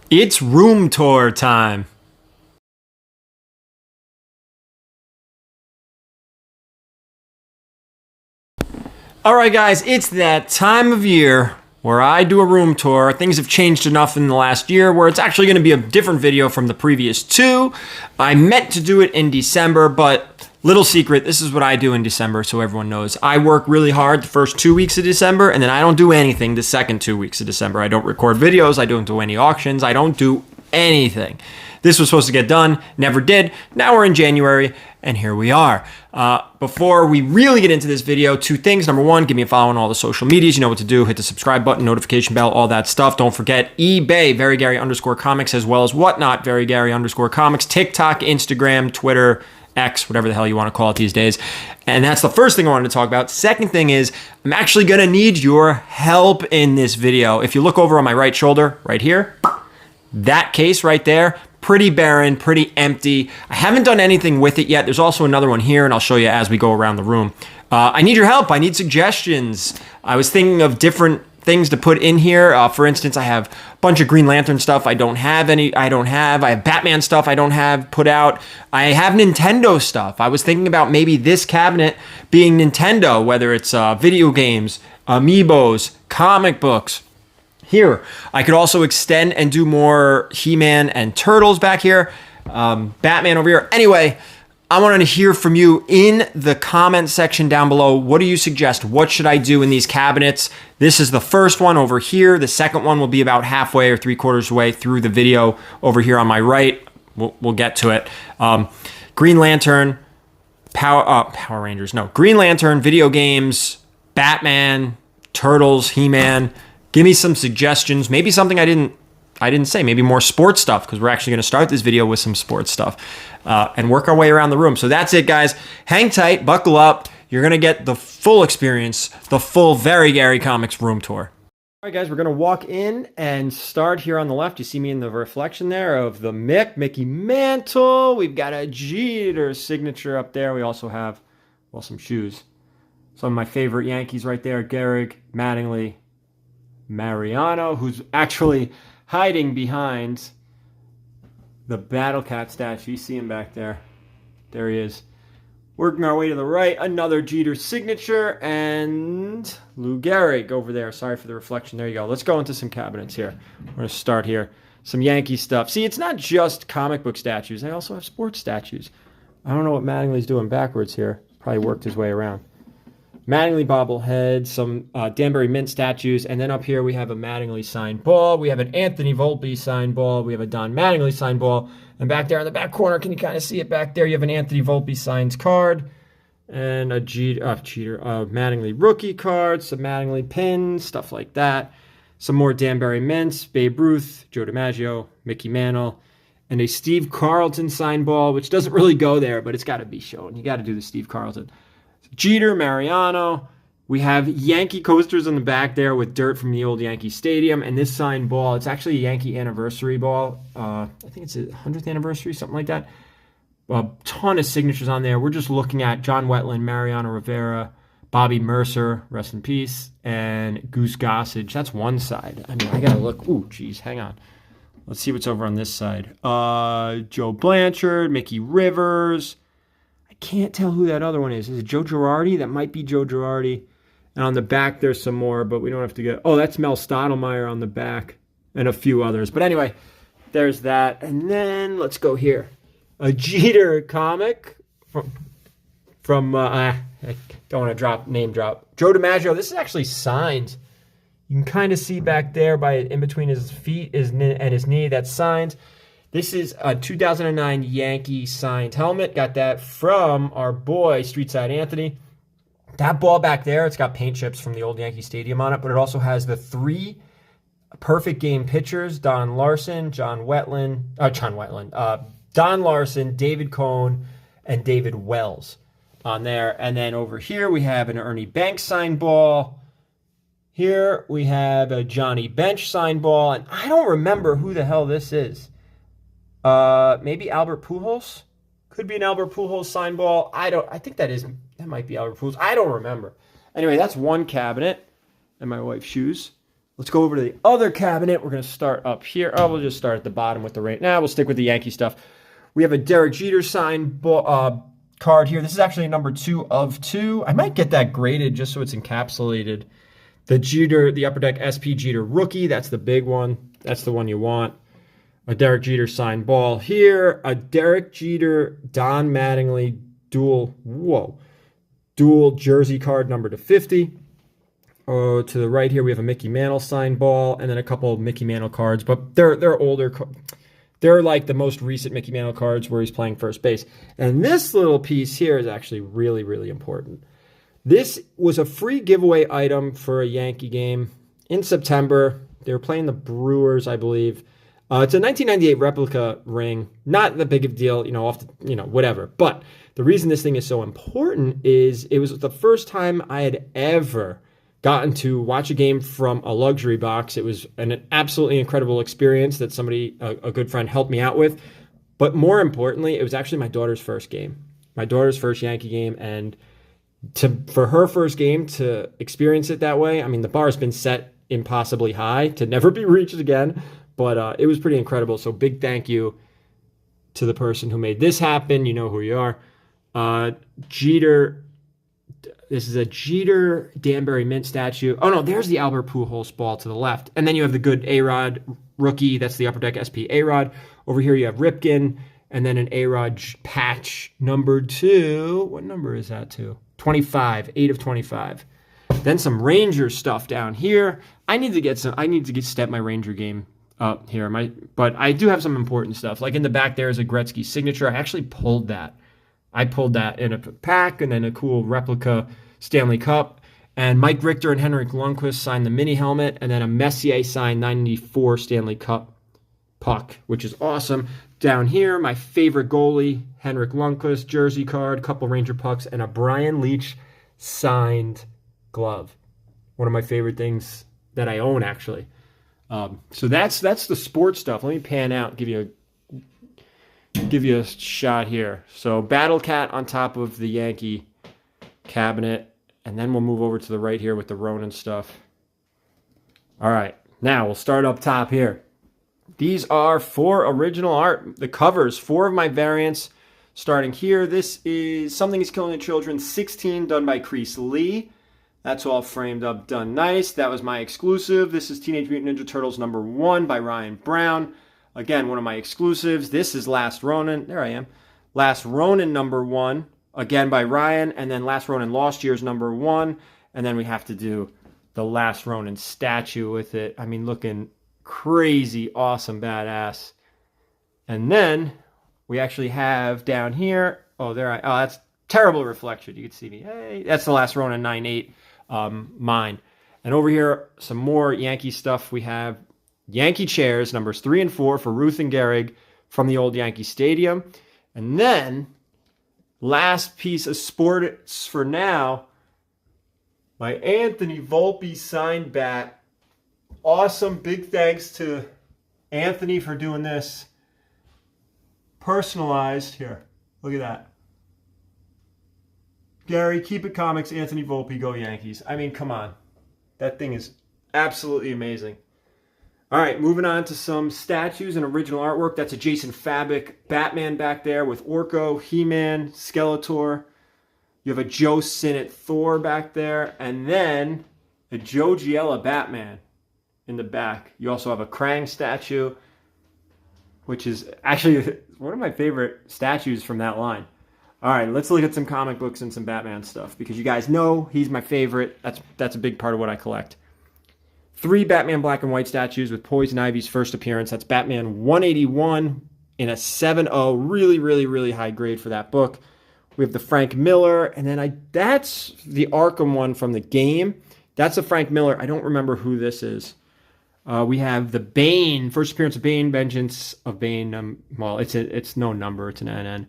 It's room tour time. All right, guys, it's that time of year where I do a room tour. Things have changed enough in the last year where it's actually going to be a different video from the previous two. I meant to do it in December, but little secret, this is what I do in December so everyone knows. I work really hard the first 2 weeks of December, and then I don't do anything the second 2 weeks of December. I don't record videos. I don't do any auctions. I don't do anything. This was supposed to get done, never did. Now we're in January, and here we are. Before we really get into this video, two things. Number one, give me a follow on all the social medias. You know what to do. Hit the subscribe button, notification bell, all that stuff. Don't forget eBay, @VeryGary_comics, as well as Whatnot, @VeryGary_comics, TikTok, Instagram, Twitter, X, whatever the hell you want to call it these days. And that's the first thing I wanted to talk about. Second thing is, I'm actually going to need your help in this video. If you look over on my right shoulder, right here, that case right there, pretty barren, pretty empty. I haven't done anything with it yet. There's also another one here, and I'll show you as we go around the room. I need your help. I need suggestions. I was thinking of different things to put in here. For instance, I have a bunch of Green Lantern stuff I don't have any. I have Batman stuff I don't have put out. I have Nintendo stuff. I was thinking about maybe this cabinet being Nintendo, whether it's video games, amiibos, comic books. Here, I could also extend and do more He-Man and Turtles back here. Batman over here. Anyway, I wanted to hear from you in the comment section down below. What do you suggest? What should I do in these cabinets? This is the first one over here. The second one will be about halfway or 3/4 way through the video over here on my right. We'll get to it. Green Lantern, Power Rangers. No, Green Lantern, video games, Batman, Turtles, He-Man. Give me some suggestions. Maybe something I didn't say. Maybe more sports stuff, because we're actually going to start this video with some sports stuff and work our way around the room. So that's it, guys. Hang tight. Buckle up. You're going to get the full experience, the full Very Gary Comics room tour. All right, guys, we're going to walk in and start here on the left. You see me in the reflection there of the Mickey Mantle. We've got a Jeter signature up there. We also have, well, some shoes. Some of my favorite Yankees right there. Gehrig, Mattingly, Mariano, who's actually hiding behind the Battle Cat statue. You see him back there. There he is. Working our way to the right, another Jeter signature, and Lou Gehrig over there. Sorry for the reflection. There you go. Let's go into some cabinets here. We're going to start here. Some Yankee stuff. See, it's not just comic book statues. I also have sports statues. I don't know what Mattingly's doing backwards here. Probably worked his way around. Mattingly bobblehead, some Danbury Mint statues, and then up here we have a Mattingly signed ball. We have an Anthony Volpe signed ball. We have a Don Mattingly signed ball. And back there in the back corner, can you kind of see it back there? You have an Anthony Volpe signed card and a Mattingly rookie card, some Mattingly pins, stuff like that. Some more Danbury Mints, Babe Ruth, Joe DiMaggio, Mickey Mantle, and a Steve Carlton signed ball, which doesn't really go there, but it's got to be shown. You got to do the Steve Carlton. Jeter, Mariano. We have Yankee coasters on the back there with dirt from the old Yankee Stadium. And this signed ball, it's actually a Yankee anniversary ball. I think it's a 100th anniversary, something like that. A ton of signatures on there. We're just looking at John Wetland, Mariano Rivera, Bobby Mercer, rest in peace, and Goose Gossage. That's one side. I mean, I got to look. Ooh, geez, hang on. Let's see what's over on this side. Joe Blanchard, Mickey Rivers. Can't tell who that other one is. Is it Joe Girardi? That might be Joe Girardi. And on the back, there's some more, but we don't have to get... Oh, that's Mel Stottlemyre on the back and a few others. But anyway, there's that. And then let's go here. A Jeter comic from I don't want to name drop. Joe DiMaggio. This is actually signed. You can kind of see back there by in between his feet and his knee. That's signed. This is a 2009 Yankee signed helmet. Got that from our boy, Streetside Anthony. That ball back there, it's got paint chips from the old Yankee Stadium on it, but it also has the 3 perfect game pitchers, Don Larson, Don Larson, David Cohn, and David Wells on there. And then over here, we have an Ernie Banks signed ball. Here, we have a Johnny Bench signed ball, and I don't remember who the hell this is. Maybe Albert Pujols? Could be an Albert Pujols sign ball. I think that might be Albert Pujols. I don't remember. Anyway, that's one cabinet. And my wife's shoes. Let's go over to the other cabinet. We're going to start up here. Oh, we'll just start at the bottom with the right. Now we'll stick with the Yankee stuff. We have a Derek Jeter signed card here. This is actually number 2 of 2. I might get that graded just so it's encapsulated. The Jeter, the Upper Deck SP Jeter rookie. That's the big one. That's the one you want. A Derek Jeter signed ball here. A Derek Jeter Don Mattingly dual jersey card number /50. Oh, to the right here, we have a Mickey Mantle signed ball, and then a couple of Mickey Mantle cards, but they're older. They're like the most recent Mickey Mantle cards where he's playing first base. And this little piece here is actually really, really important. This was a free giveaway item for a Yankee game in September. They were playing the Brewers, I believe. It's a 1998 replica ring. Not that big of a deal, whatever. But the reason this thing is so important is it was the first time I had ever gotten to watch a game from a luxury box. It was an absolutely incredible experience that somebody, a good friend, helped me out with. But more importantly, it was actually my daughter's first game, my daughter's first Yankee game. And for her first game to experience it that way, I mean, the bar has been set impossibly high to never be reached again. But it was pretty incredible. So big thank you to the person who made this happen. You know who you are. Jeter. This is a Jeter Danbury Mint statue. Oh, no, there's the Albert Pujols ball to the left. And then you have the good A-Rod rookie. That's the Upper Deck SP A-Rod. Over here you have Ripken. And then an A-Rod patch number 2. What number is that to? 25. 8 of 25. Then some Ranger stuff down here. I need to step my Ranger game up here. But I do have some important stuff. Like in the back there is a Gretzky signature. I actually pulled that. I pulled that in a pack, and then a cool replica Stanley Cup. And Mike Richter and Henrik Lundqvist signed the mini helmet, and then a Messier signed 94 Stanley Cup puck, which is awesome. Down here, my favorite goalie, Henrik Lundqvist, jersey card, couple Ranger pucks, and a Brian Leetch signed glove. One of my favorite things that I own, actually. So that's the sports stuff. Let me pan out, give you a shot here. So Battle Cat on top of the Yankee cabinet, and then we'll move over to the right here with the Ronin stuff. All right, now we'll start up top here. These are 4 original art. The covers, 4 of my variants. Starting here, this is Something is Killing the Children 16, done by Crease Lee. That's all framed up, done nice. That was my exclusive. This is Teenage Mutant Ninja Turtles number 1 by Ryan Brown. Again, one of my exclusives. This is Last Ronin. There I am. Last Ronin number 1. Again by Ryan. And then Last Ronin Lost Years number 1. And then we have to do the Last Ronin statue with it. I mean, looking crazy, awesome, badass. And then we actually have down here. Oh, that's terrible reflection. You can see me. Hey, that's the Last Ronin 9.8 mine. And over here, some more Yankee stuff. We have Yankee chairs, numbers 3 and 4 for Ruth and Gehrig from the old Yankee Stadium. And then, last piece of sports for now, my Anthony Volpe signed bat. Awesome. Big thanks to Anthony for doing this. Personalized. Here, look at that. Gary, keep it comics. Anthony Volpe, go Yankees. I mean, come on. That thing is absolutely amazing. All right, moving on to some statues and original artwork. That's a Jason Fabok Batman back there with Orko, HeMan, Skeletor. You have a Joe Sinnott Thor back there. And then a Joe Giella Batman in the back. You also have a Krang statue, which is actually one of my favorite statues from that line. All right, let's look at some comic books and some Batman stuff, because you guys know he's my favorite. That's a big part of what I collect. 3 Batman black and white statues with Poison Ivy's first appearance. That's Batman 181 in a 7.0. Really, really, really high grade for that book. We have the Frank Miller, and then that's the Arkham one from the game. That's a Frank Miller. I don't remember who this is. We have the Bane, first appearance of Bane, Vengeance of Bane. Well, it's no number. It's an NN.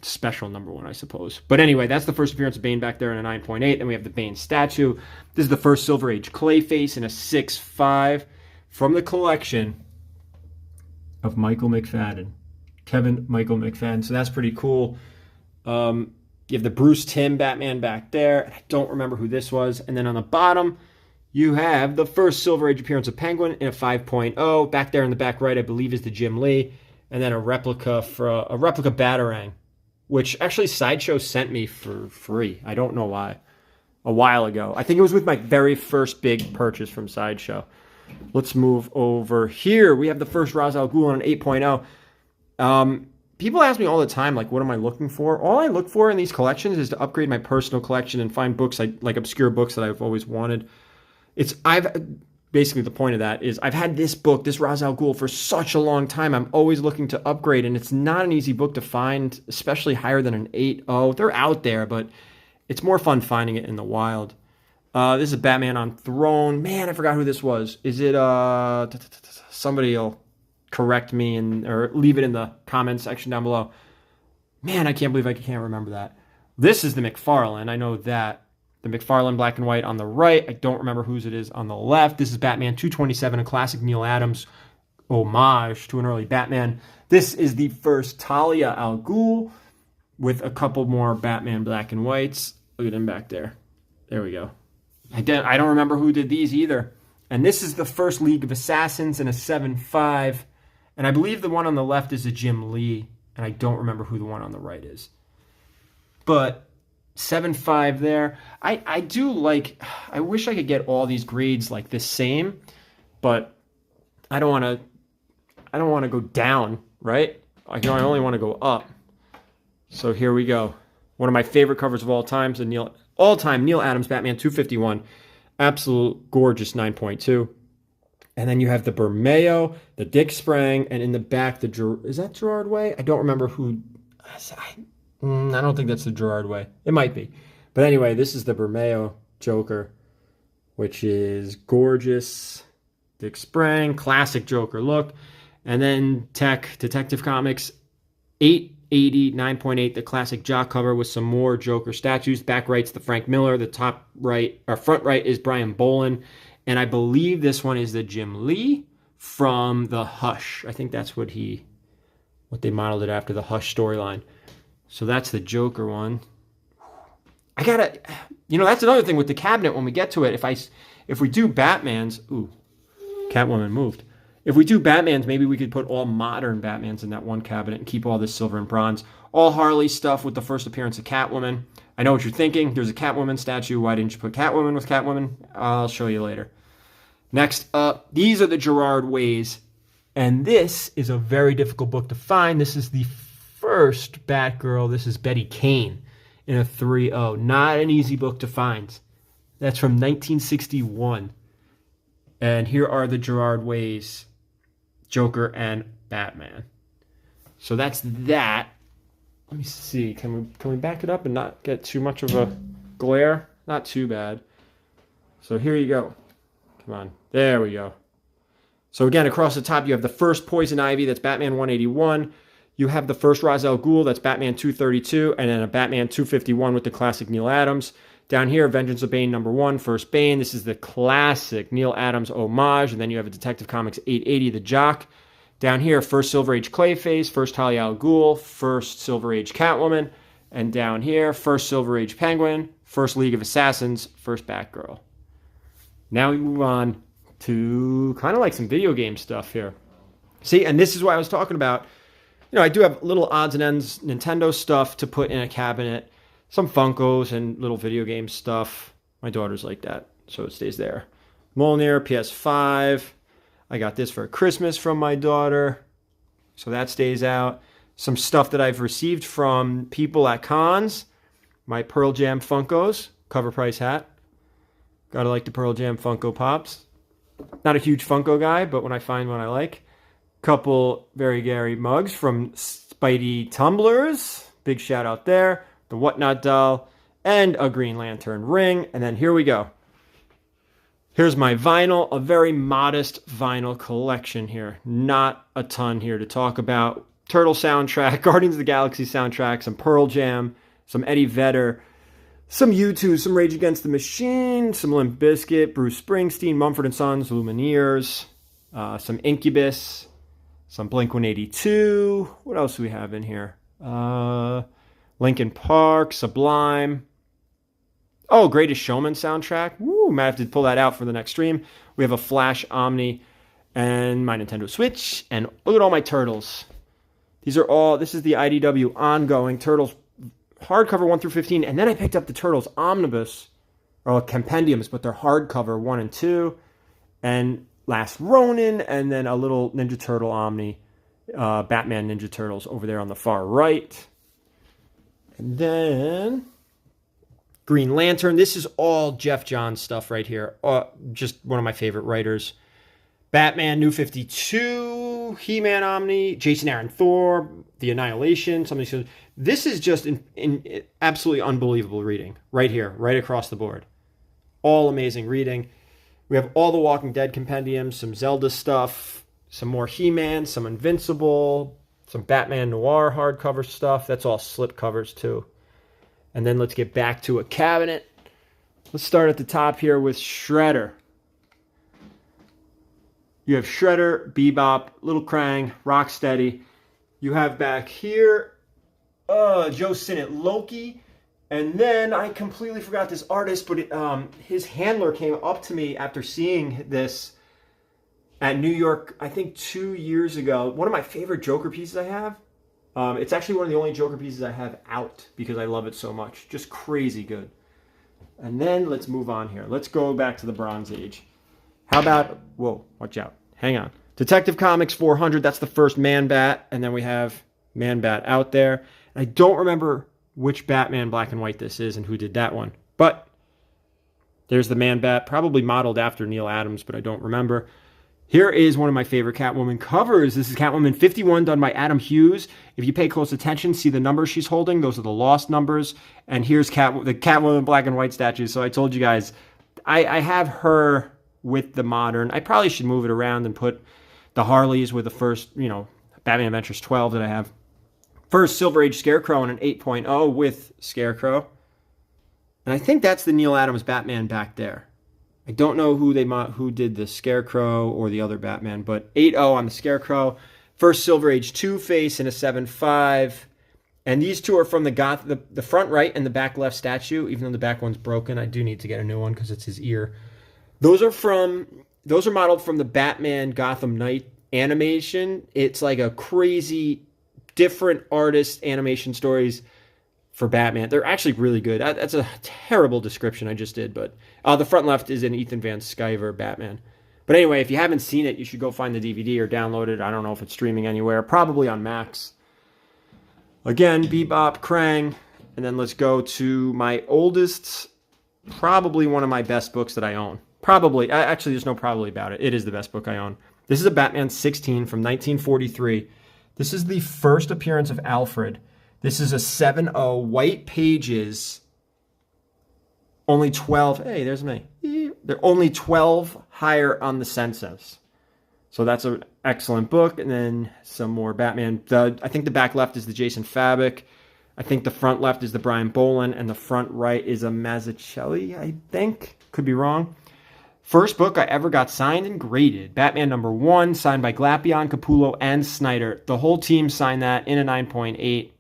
Special number 1, I suppose. But anyway, that's the first appearance of Bane back there in a 9.8. Then we have the Bane statue. This is the first Silver Age Clayface in a 6.5 from the collection of Michael McFadden. Kevin Michael McFadden. So that's pretty cool. You have the Bruce Timm Batman back there. I don't remember who this was. And then on the bottom, you have the first Silver Age appearance of Penguin in a 5.0. Back there in the back right, I believe, is the Jim Lee. And then a replica Batarang, which actually Sideshow sent me for free. I don't know why. A while ago. I think it was with my very first big purchase from Sideshow. Let's move over here. We have the first Ra's al Ghul on an 8.0. People ask me all the time, like, what am I looking for? All I look for in these collections is to upgrade my personal collection and find books, like obscure books that I've always wanted. Basically the point of that is I've had this book, this Ra's al Ghul, for such a long time. I'm always looking to upgrade, and it's not an easy book to find, especially higher than an 8.0. They're out there, but it's more fun finding it in the wild. This is a Batman on Throne. Man, I forgot who this was. Is it somebody will correct me or leave it in the comments section down below. Man, I can't believe I can't remember that. This is the McFarlane. I know that. The McFarlane black and white on the right. I don't remember whose it is on the left. This is Batman 227, a classic Neil Adams homage to an early Batman. This is the first Talia al Ghul with a couple more Batman black and whites. Look at him back there. There we go. I don't remember who did these either. And this is the first League of Assassins in a 7.5. And I believe the one on the left is a Jim Lee. And I don't remember who the one on the right is. But 7.5 there. I do like, I wish I could get all these grades like the same, but I don't want to go down, right? I only want to go up. So here we go. One of my favorite covers of all time is the all-time Neil Adams Batman 251. Absolute gorgeous 9.2. And then you have the Bermeo, the Dick Sprang, and in the back, is that Gerard Way? I don't remember who. I don't think that's the Gerard Way. It might be. But anyway, this is the Bermeo Joker, which is gorgeous. Dick Sprang, classic Joker look. And then Detective Comics 880, 9.8, the classic Jock cover with some more Joker statues. Back right's the Frank Miller. The top right, or front right, is Brian Bolin. And I believe this one is the Jim Lee from the Hush. I think that's what they modeled it after, the Hush storyline. So that's the Joker one. That's another thing with the cabinet when we get to it. If we do Batman's, Catwoman moved. If we do Batman's, maybe we could put all modern Batmans in that one cabinet and keep all this silver and bronze. All Harley stuff with the first appearance of Catwoman. I know what you're thinking. There's a Catwoman statue. Why didn't you put Catwoman with Catwoman? I'll show you later. Next up, these are the Gerard Ways. And this is a very difficult book to find. This is the first Batgirl. This is Betty Kane in a 3.0. Not an easy book to find. That's from 1961. And here are the Gerard Ways, Joker and Batman. So that's that. Let me see. Can we back it up and not get too much of a glare? Not too bad. So here you go. Come on. There we go. So again, across the top, you have the first Poison Ivy. That's Batman 181. You have the first Ra's al Ghul. That's Batman 232. And then a Batman 251 with the classic Neil Adams. Down here, Vengeance of Bane #1, First Bane. This is the classic Neil Adams homage. And then you have a Detective Comics 880, the Jock. Down here, first Silver Age Clayface, first Talia al Ghul, first Silver Age Catwoman. And down here, first Silver Age Penguin, first League of Assassins, first Batgirl. Now we move on to kind of like some video game stuff here. See, and this is what I was talking about. I do have little odds and ends Nintendo stuff to put in a cabinet. Some Funkos and little video game stuff. My daughter's like that, so it stays there. Mjolnir, PS5. I got this for Christmas from my daughter, so that stays out. Some stuff that I've received from people at cons. My Pearl Jam Funkos, cover price hat. Gotta like the Pearl Jam Funko Pops. Not a huge Funko guy, but when I find one I like. Couple Very Gary mugs from Spidey Tumblers. Big shout out there. The Whatnot doll. And a Green Lantern ring. And then here we go. Here's my vinyl. A very modest vinyl collection here. Not a ton here to talk about. Turtle soundtrack. Guardians of the Galaxy soundtrack. Some Pearl Jam. Some Eddie Vedder. Some U2, some Rage Against the Machine, some Limp Bizkit, Bruce Springsteen, Mumford & Sons, Lumineers, some Incubus, some Blink-182. What else do we have in here? Linkin Park, Sublime, Oh, Greatest Showman soundtrack. Woo, might have to pull that out for the next stream. We have a Flash Omni and my Nintendo Switch. And look at all my Turtles. These are all, this is the IDW ongoing Turtles hardcover 1 through 15. And then I picked up the Turtles Omnibus, or compendiums, but they're hardcover 1 and 2. And Last Ronin, and then a little Ninja Turtle Omni, Batman Ninja Turtles over there on the far right. And then Green Lantern. This is all Jeff Johns stuff right here. Just one of my favorite writers. Batman New 52, HeMan Omni, Jason Aaron Thor, The Annihilation. Somebody says this is just in absolutely unbelievable reading right here, right across the board. All amazing reading. We have all the Walking Dead compendiums, some Zelda stuff, some more He-Man, some Invincible, some Batman Noir hardcover stuff. That's all slip covers too. And then let's get back to a cabinet. Let's start at the top here with Shredder. You have Shredder, Bebop, Little Krang, Rocksteady. You have back here Joe Sinnott, Loki. And then I completely forgot this artist, but his handler came up to me after seeing this at New York, I think 2 years ago. One of my favorite Joker pieces I have. It's actually one of the only Joker pieces I have out because I love it so much. Just crazy good. And then let's move on here. Let's go back to the Bronze Age. How about, whoa, watch out. Hang on. Detective Comics 400, that's the first Man-Bat. And then we have Man-Bat out there. And I don't remember which Batman black and white this is and who did that one. But there's the Man-Bat, probably modeled after Neil Adams, but I don't remember. Here is one of my favorite Catwoman covers. This is Catwoman 51 done by Adam Hughes. If you pay close attention, see the numbers she's holding. Those are the lost numbers. And here's the Catwoman black and white statue. So I told you guys, I have her with the modern. I probably should move it around and put the Harleys with the first, Batman Adventures 12 that I have. First Silver Age Scarecrow in an 8.0 with Scarecrow. And I think that's the Neil Adams Batman back there. I don't know who did the Scarecrow or the other Batman, but 8.0 on the Scarecrow. First Silver Age Two-Face in a 7.5. And these two are from the front right and the back left statue. Even though the back one's broken, I do need to get a new one because it's his ear. Those are modeled from the Batman Gotham Knight animation. It's like a crazy, different artist animation stories for Batman. They're actually really good. That's a terrible description I just did, but the front left is an Ethan Van Sciver Batman. But anyway, if you haven't seen it, you should go find the DVD or download it. I don't know if it's streaming anywhere. Probably on Max. Again, Bebop, Krang. And then let's go to my oldest, probably one of my best books that I own. Probably. Actually, there's no probably about it. It is the best book I own. This is a Batman 16 from 1943. This is the first appearance of Alfred. This is a 7.0, white pages, only 12. Hey, there's me. They're only 12 higher on the census. So that's an excellent book. And then some more Batman. I think the back left is the Jason Fabok. I think the front left is the Brian Bolin. And the front right is a Mazzucchelli, I think. Could be wrong. First book I ever got signed and graded. Batman #1, signed by Glapion, Capullo, and Snyder. The whole team signed that in a 9.8.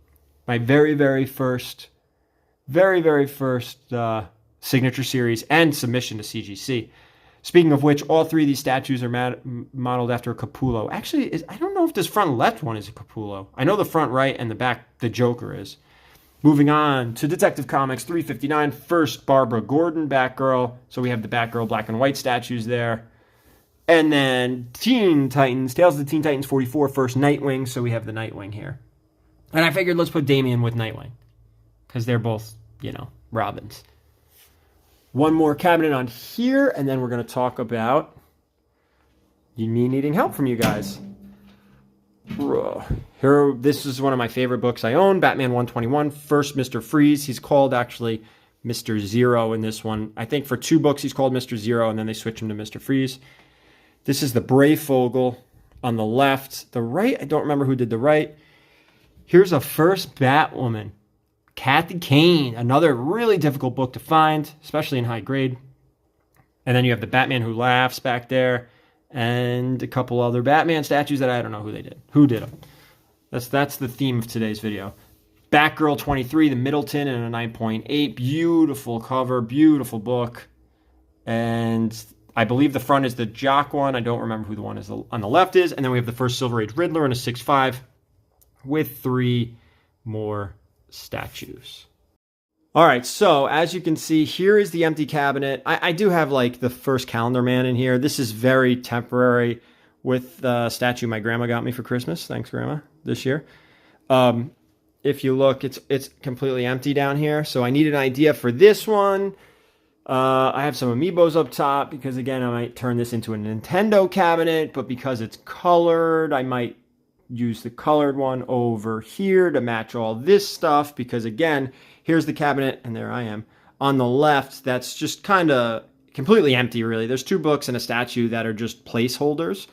My very, very first signature series and submission to CGC. Speaking of which, all three of these statues are modeled after a Capullo. Actually, I don't know if this front left one is a Capullo. I know the front right and the back, the Joker is. Moving on to Detective Comics 359, first Barbara Gordon, Batgirl. So we have the Batgirl black and white statues there. And then Teen Titans, Tales of the Teen Titans 44, first Nightwing. So we have the Nightwing here. And I figured let's put Damian with Nightwing. Because they're both, Robins. One more cabinet on here. And then we're going to talk about me needing help from you guys. Here, this is one of my favorite books I own, Batman 121, first Mr. Freeze. He's called actually Mr. Zero in this one. I think for 2 books he's called Mr. Zero, and then they switch him to Mr. Freeze. This is the Brayfogle on the left. The right, I don't remember who did the right. Here's a first Batwoman, Kathy Kane, another really difficult book to find, especially in high grade. And then you have the Batman Who Laughs back there. And a couple other Batman statues that I don't know who did them. That's the theme of today's video. Batgirl 23, the Middleton, and a 9.8. Beautiful cover, beautiful book. And I believe the front is the Jock one. I don't remember who the one is on the left is. And then we have the first Silver Age Riddler and a 6.5 with 3 more statues. All right, so as you can see, here is the empty cabinet. I do have like the first Calendar Man in here. This is very temporary with the statue my grandma got me for Christmas. Thanks, Grandma, this year. If you look, it's completely empty down here. So I need an idea for this one. I have some amiibos up top because, again, I might turn this into a Nintendo cabinet, but because it's colored, I might use the colored one over here to match all this stuff because, again, here's the cabinet, and there I am. On the left, that's just kind of completely empty, really. There's 2 books and a statue that are just placeholders.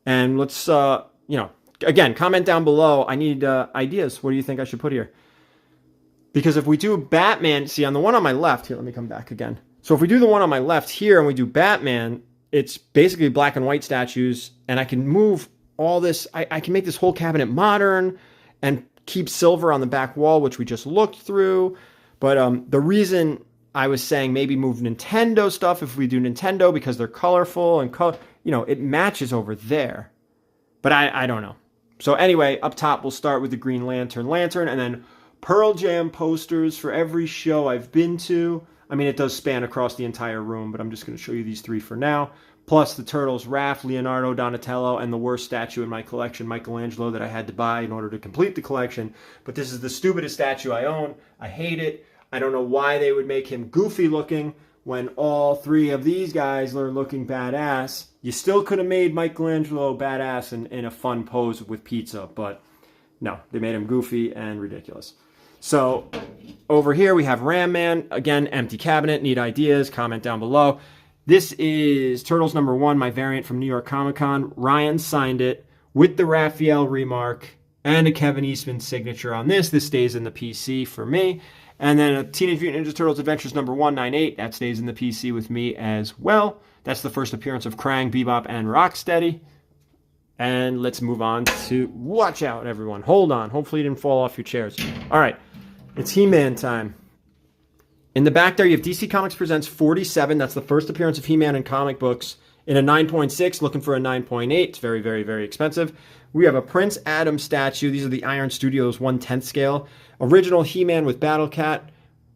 And let's, again, comment down below. I need ideas. What do you think I should put here? Because if we do Batman, see on the one on my left, here, let me come back again. So if we do the one on my left here and we do Batman, it's basically black and white statues, and I can move all this. I can make this whole cabinet modern and keep silver on the back wall, which we just looked through. But the reason I was saying maybe move Nintendo stuff if we do Nintendo because they're colorful and it matches over there. But I don't know. So anyway, up top we'll start with the Green Lantern, and then Pearl Jam posters for every show I've been to. I mean, it does span across the entire room, but I'm just going to show you these 3 for now. Plus the Turtles, Raph, Leonardo, Donatello, and the worst statue in my collection, Michelangelo, that I had to buy in order to complete the collection. But this is the stupidest statue I own. I hate it. I don't know why they would make him goofy looking when all 3 of these guys are looking badass. You still could have made Michelangelo badass in a fun pose with pizza, but no, they made him goofy and ridiculous. So over here we have Ram Man. Again, empty cabinet. Need ideas? Comment down below. This is Turtles #1, my variant from New York Comic Con. Ryan signed it with the Raphael remark and a Kevin Eastman signature on this. This stays in the PC for me. And then a Teenage Mutant Ninja Turtles Adventures #198. That stays in the PC with me as well. That's the first appearance of Krang, Bebop, and Rocksteady. And let's move on to... Watch out, everyone. Hold on. Hopefully you didn't fall off your chairs. All right. It's He-Man time. In the back there, you have DC Comics Presents 47. That's the first appearance of He-Man in comic books. In a 9.6, looking for a 9.8. It's very, very, very expensive. We have a Prince Adam statue. These are the Iron Studios 1/10 scale. Original He-Man with Battle Cat.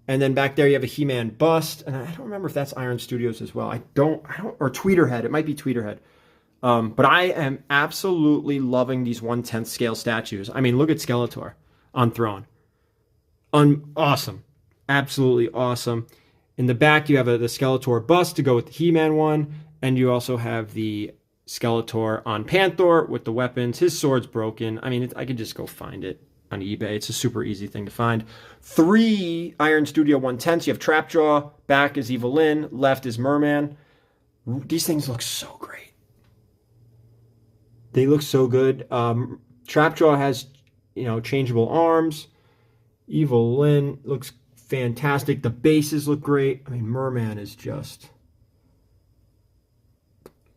And then back there you have a He-Man bust. And I don't remember if that's Iron Studios as well. I don't, or Tweeterhead. It might be Tweeterhead. But I am absolutely loving these 1/10 scale statues. I mean, look at Skeletor on Throne. Awesome. Absolutely awesome. In the back, you have the Skeletor bust to go with the He-Man one. And you also have the Skeletor on Panther with the weapons. His sword's broken. I mean, I could just go find it on eBay. It's a super easy thing to find. 3 Iron Studio 1/10s. You have Trapjaw. Back is Evil Lyn. Left is Merman. These things look so great. They look so good. Trapjaw has, changeable arms. Evil Lyn looks fantastic. The bases look great. I mean, Merman is just...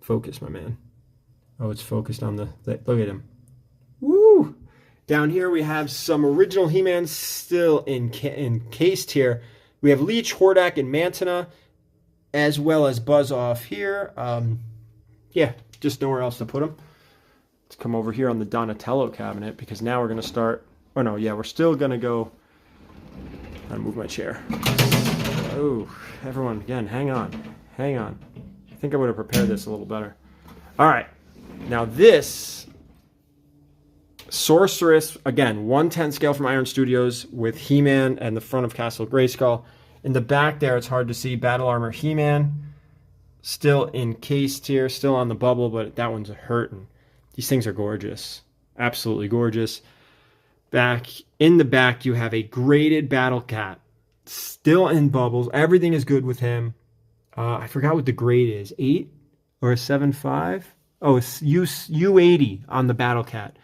Focus, my man. Oh, it's focused on the look at him. Woo! Down here we have some original He-Man still encased here. We have Leech, Hordak, and Mantina, as well as Buzz off here. Yeah, just nowhere else to put them. Let's come over here on the Donatello cabinet because now we're going to start... Oh, no, yeah, we're still going to go... I'm going to move my chair. Oh, everyone, again, hang on. Hang on. I think I would have prepared this a little better. All right. Now this Sorceress, again, 1/10 scale from Iron Studios with He-Man and the front of Castle Grayskull. In the back there, it's hard to see Battle Armor He-Man. Still encased here, still on the bubble, but that one's hurting. These things are gorgeous. Absolutely gorgeous. Back in the back, you have a graded Battle Cat. Still in bubbles. Everything is good with him. I forgot what the grade is. 8 or a 7.5? Oh, it's U80 on the Battle Cat.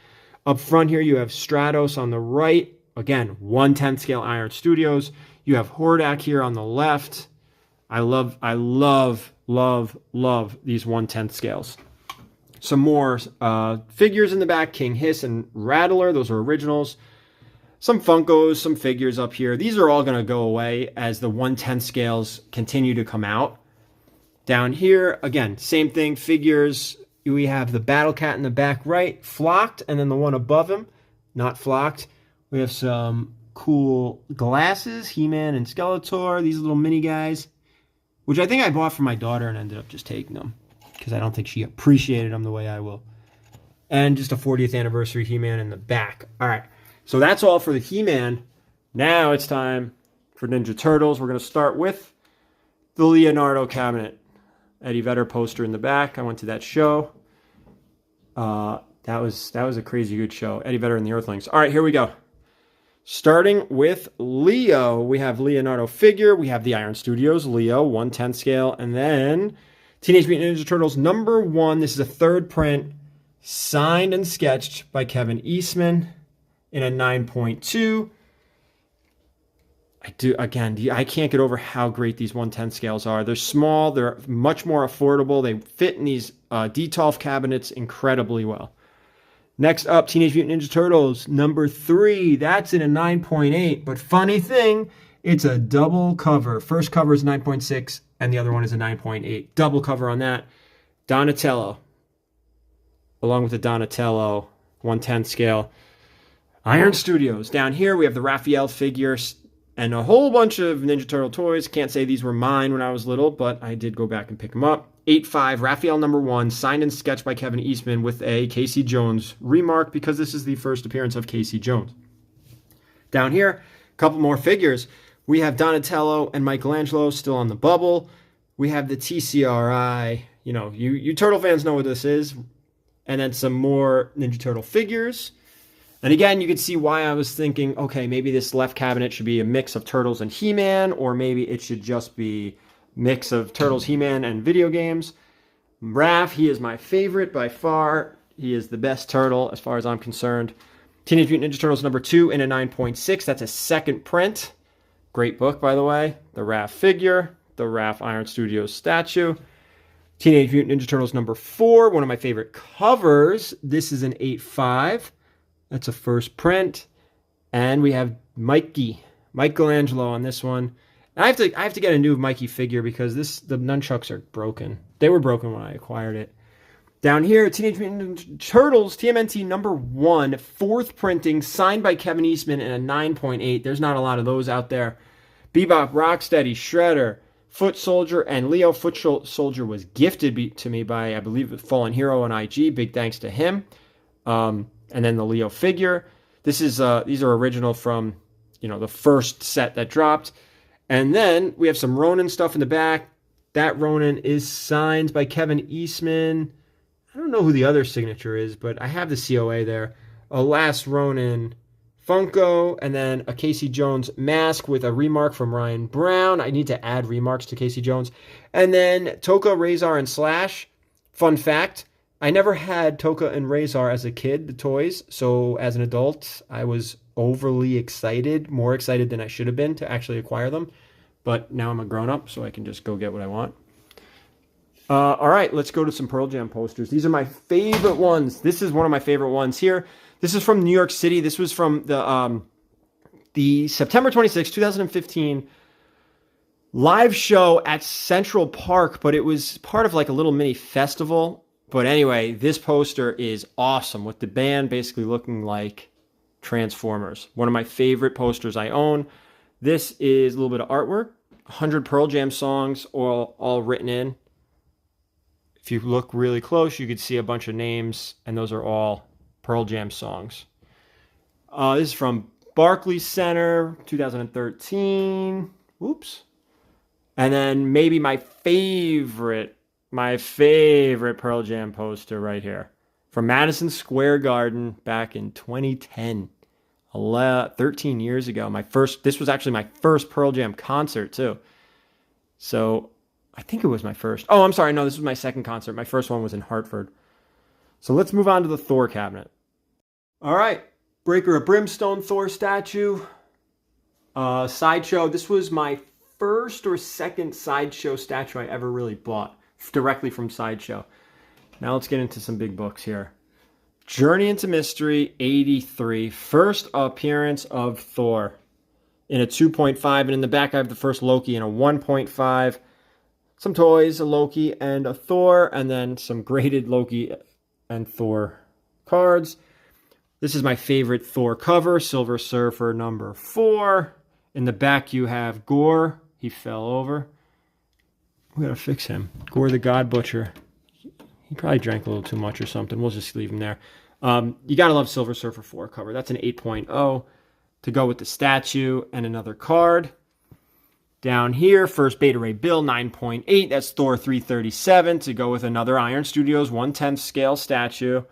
Up front here, you have Stratos on the right. Again, 1/10 scale Iron Studios. You have Hordak here on the left. I love these 1/10 scales. Some more figures in the back. King Hiss and Rattler. Those are originals. some Funkos, some figures up here. These are all going to go away as the 1/10 scales continue to come out. Down here, again, same thing, figures. We have the Battle Cat in the back right, flocked, and then the one above him, not flocked. We have some cool glasses, HeMan and Skeletor, these little mini guys, which I think I bought for my daughter and ended up just taking them because I don't think she appreciated them the way I will. And just a 40th anniversary HeMan in the back. All right, so that's all for the HeMan. Now it's time for Ninja Turtles. We're going to start with the Leonardo cabinet. Eddie Vedder poster in the back. I went to that show. That was a crazy good show. Eddie Vedder and the Earthlings. All right, here we go. Starting with Leo, we have Leonardo figure. We have the Iron Studios Leo 1/10 scale, and then Teenage Mutant Ninja Turtles #1. This is a third print, signed and sketched by Kevin Eastman in a 9.2. I can't get over how great these 1/10 scales are. They're small. They're much more affordable. They fit in these Detolf cabinets incredibly well. Next up, Teenage Mutant Ninja Turtles #3. That's in a 9.8. But funny thing, it's a double cover. First cover is 9.6, and the other one is a 9.8. Double cover on that. Donatello. Along with the Donatello 1/10 scale. Iron Studios. Down here, we have the Raphael figures and a whole bunch of Ninja Turtle toys. Can't say these were mine when I was little, but I did go back and pick them up. 8.5, Raphael #1, signed and sketched by Kevin Eastman with a Casey Jones remark because this is the first appearance of Casey Jones. Down here, a couple more figures. We have Donatello and Michelangelo still on the bubble. We have the TCRI. You know, you Turtle fans know what this is. And then some more Ninja Turtle figures. And again, you can see why I was thinking, okay, maybe this left cabinet should be a mix of Turtles and He-Man, or maybe it should just be a mix of Turtles, He-Man, and video games. Raph, he is my favorite by far. He is the best turtle as far as I'm concerned. Teenage Mutant Ninja Turtles #2 in a 9.6. That's a second print. Great book, by the way. The Raph figure, the Raph Iron Studios statue. Teenage Mutant Ninja Turtles #4, one of my favorite covers. This is an 8.5. That's a first print. And we have Michelangelo on this one. And I have to get a new Mikey figure because the nunchucks are broken. They were broken when I acquired it. Down here, Teenage Mutant Ninja Turtles TMNT #1, fourth printing, signed by Kevin Eastman in a 9.8. There's not a lot of those out there. Bebop, Rocksteady, Shredder, Foot Soldier, and Leo. Foot Soldier was gifted to me by, I believe, Fallen Hero on IG. Big thanks to him. And then the Leo figure. These are original from, the first set that dropped. And then we have some Ronin stuff in the back. That Ronin is signed by Kevin Eastman. I don't know who the other signature is, but I have the COA there. A Last Ronin Funko, and then a Casey Jones mask with a remark from Ryan Brown. I need to add remarks to Casey Jones. And then Toka, Razor, and Slash. Fun fact, I never had Toka and Razor as a kid, the toys. So as an adult, I was overly excited, more excited than I should have been to actually acquire them. But now I'm a grown-up, so I can just go get what I want. All right, let's go to some Pearl Jam posters. These are my favorite ones. This is one of my favorite ones here. This is from New York City. This was from the September 26, 2015 live show at Central Park, but it was part of like a little mini festival. But anyway, this poster is awesome with the band basically looking like Transformers. One of my favorite posters I own. This is a little bit of artwork. 100 Pearl Jam songs all written in. If you look really close, you could see a bunch of names, and those are all Pearl Jam songs. This is from Barclays Center, 2013. Oops. And then maybe my favorite Pearl Jam poster right here. From Madison Square Garden back in 2010. 13 years ago. This was actually my first Pearl Jam concert too. So I think it was my first. Oh, I'm sorry. No, this was my second concert. My first one was in Hartford. So let's move on to the Thor cabinet. All right. Breaker of Brimstone Thor statue. Sideshow. This was my first or second Sideshow statue I ever really bought directly from Sideshow. Now let's get into some big books here. Journey into Mystery 83. First appearance of Thor in a 2.5. And in the back, I have the first Loki in a 1.5. Some toys, a Loki and a Thor. And then some graded Loki and Thor cards. This is my favorite Thor cover, Silver Surfer number 4. In the back, you have Gore. He fell over. We gotta fix him. Gore the God Butcher. He probably drank a little too much or something. We'll just leave him there. You gotta love Silver Surfer 4 cover. That's an 8.0 to go with the statue and another card. Down here, first Beta Ray Bill 9.8. That's Thor 337 to go with another Iron Studios 1/10 scale statue.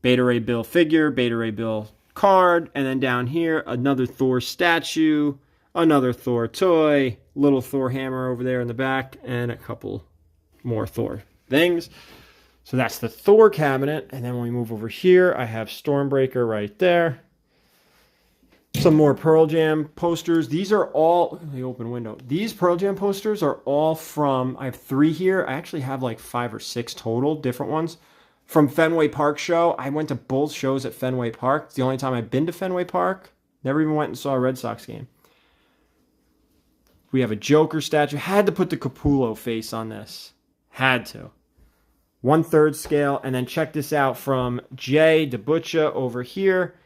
Beta Ray Bill figure, Beta Ray Bill card, and then down here, another Thor statue, another Thor toy, little Thor hammer over there in the back, and a couple more Thor things. So that's the Thor cabinet. And then when we move over here, I have Stormbreaker right there. Some more Pearl Jam posters. These are all, the open window. These Pearl Jam posters are all from, I have 3 here. I actually have like 5 or 6 total, different ones. From Fenway Park show. I went to both shows at Fenway Park. It's the only time I've been to Fenway Park. Never even went and saw a Red Sox game. We have a Joker statue. Had to put the Capullo face on this. Had to. 1/3 scale. And then check this out from Jay DeButcha over here.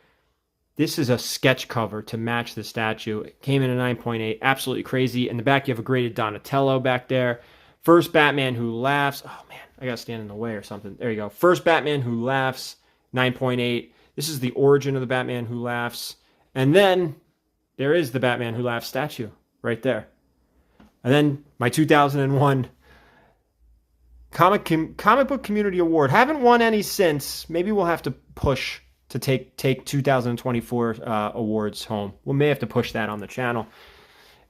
This is a sketch cover to match the statue. It came in a 9.8. Absolutely crazy. In the back, you have a graded Donatello back there. First Batman Who Laughs. Oh, man. I got to stand in the way or something. There you go. First Batman Who Laughs. 9.8. This is the origin of the Batman Who Laughs. And then there is the Batman Who Laughs statue right there. And then my 2001 Comic Book Community Award. Haven't won any since. Maybe we'll have to push to take 2024 awards home. We may have to push that on the channel.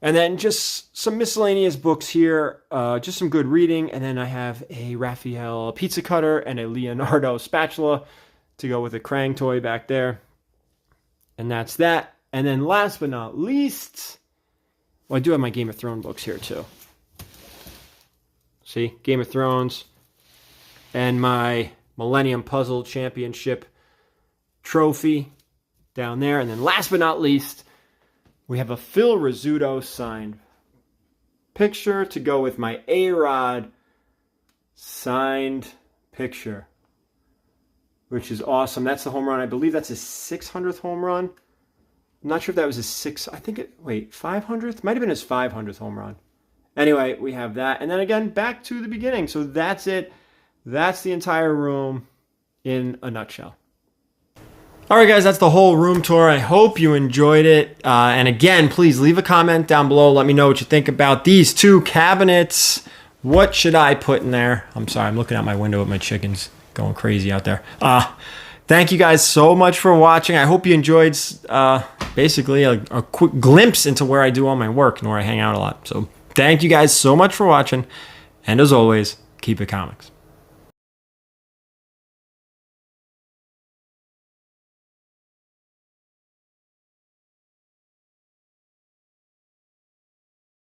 And then just some miscellaneous books here. Just some good reading. And then I have a Raphael pizza cutter and a Leonardo spatula to go with a Krang toy back there. And that's that. And then last but not least, well, I do have my Game of Thrones books here too. See, Game of Thrones and my Millennium Puzzle Championship trophy down there. And then last but not least, we have a Phil Rizzuto signed picture to go with my A-Rod signed picture, which is awesome. That's the home run. I believe that's his 600th home run. I'm not sure if that was his 500th? Might have been his 500th home run. Anyway, we have that. And then again, back to the beginning. So that's it. That's the entire room in a nutshell. All right, guys, that's the whole room tour. I hope you enjoyed it. And again, please leave a comment down below. Let me know what you think about these 2 cabinets. What should I put in there? I'm sorry, I'm looking out my window at my chickens going crazy out there. Thank you guys so much for watching. I hope you enjoyed basically a quick glimpse into where I do all my work and where I hang out a lot. So thank you guys so much for watching. And as always, keep it comics.